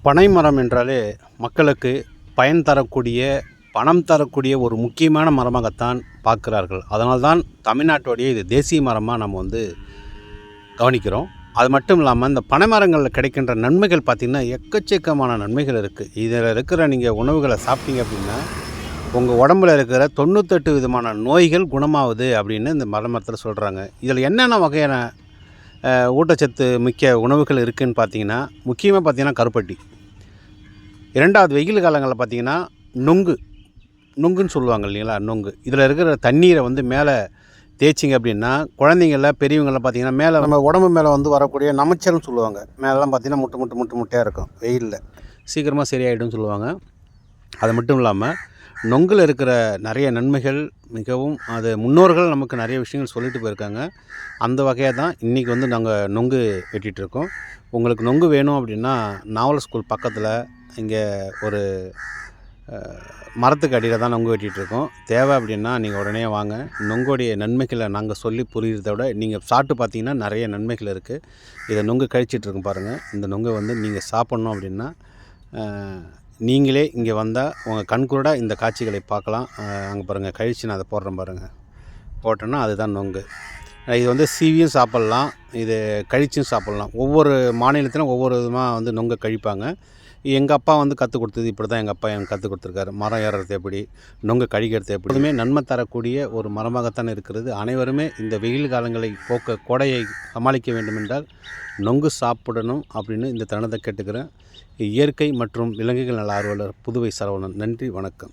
பனைமரம் என்றாலே மக்களுக்கு பயன் தரக்கூடிய, பணம் தரக்கூடிய ஒரு முக்கியமான மரமாகத்தான் பார்க்கிறார்கள். அதனால்தான் தமிழ்நாட்டுடைய இது தேசிய மரமாக நம்ம கவனிக்கிறோம். அது மட்டும் இல்லாமல் இந்த பனைமரங்களில் கிடைக்கின்ற நன்மைகள் பார்த்திங்கன்னா எக்கச்சக்கமான நன்மைகள் இருக்குது. இதில் இருக்கிற நீங்கள் உணவுகளை சாப்பிட்டீங்க அப்படின்னா உங்கள் உடம்புல இருக்கிற 98 விதமான நோய்கள் குணமாகுது அப்படின்னு இந்த மரத்தில் சொல்கிறாங்க. இதில் என்னென்ன வகையான ஊட்டச்சத்து மிக்க உணவுகள் இருக்குதுன்னு பார்த்தீங்கன்னா, முக்கியமாக பார்த்தீங்கன்னா கருப்பட்டி. 2வது வெயில் காலங்களில் பார்த்தீங்கன்னா நுங்குன்னு சொல்லுவாங்க இல்லைங்களா, நுங்கு. இதில் இருக்கிற தண்ணீரை மேலே தேய்ச்சிங்க அப்படின்னா குழந்தைங்கள பெரியவங்களாம் பார்த்திங்கன்னா மேலே நம்ம உடம்பு மேலே வரக்கூடிய நமைச்சல்னு சொல்லுவாங்க. மேலெலாம் பார்த்திங்கன்னா முட்டையாக இருக்கும். வெயிலில் சீக்கிரமாக சரியாயிடும்னு சொல்லுவாங்க. அது மட்டும் இல்லாமல் நொங்கில் இருக்கிற நிறைய நன்மைகள் மிகவும் அது முன்னோர்கள் நமக்கு நிறைய விஷயங்கள் சொல்லிட்டு போயிருக்காங்க. அந்த வகையாக தான் இன்றைக்கி நாங்கள் நொங்கு வெட்டிகிட்ருக்கோம். உங்களுக்கு நொங்கு வேணும் அப்படின்னா நாவல் ஸ்கூல் பக்கத்தில் இங்கே ஒரு மரத்துக்கு அடியில் தான் நொங்கு வெட்டிகிட்ருக்கோம். தேவை அப்படின்னா நீங்கள் உடனே வாங்க. நொங்குடைய நன்மைகளை நாங்கள் சொல்லி புரிகிறத விட நீங்கள் சாப்பிட்டு பார்த்தீங்கன்னா நிறைய நன்மைகள் இருக்குது. இதை நொங்கு கழிச்சிட்ருக்கோம் பாருங்கள். இந்த நொங்கை நீங்கள் சாப்பிட்ணும் அப்படின்னா நீங்களே இங்கே வந்தால் உங்கள் கண்கூடாக இந்த காட்சிகளை பார்க்கலாம். அங்கே பாருங்கள், கழிச்சு நான் அதை போடுறேன் பாருங்கள். போட்டோன்னா அதுதான் நொங்கு. இது சீவியும் சாப்பிட்லாம், இது கழிச்சும் சாப்பிட்லாம். ஒவ்வொரு மாநிலத்திலும் ஒவ்வொரு விதமாக நொங்கை கழிப்பாங்க. எங்கள் அப்பா கற்றுக் கொடுத்தது இப்படி தான். எங்கள் அப்பா எனக்கு கற்றுக் கொடுத்துருக்காரு. மரம் ஏறுறது எப்படி, நொங்கு கழிக்கிறது எப்படி. எப்போதுமே நன்மை தரக்கூடிய ஒரு மரமாகத்தான் இருக்கிறது. அனைவருமே இந்த வெயில் காலங்களை கோடையை சமாளிக்க வேண்டுமென்றால் நொங்கு சாப்பிடணும் அப்படின்னு இந்த தருணத்தை கேட்டுக்கிறேன். இயற்கை மற்றும் விலங்குகள் நல ஆர்வலர் புதுவை சரவணன். நன்றி, வணக்கம்.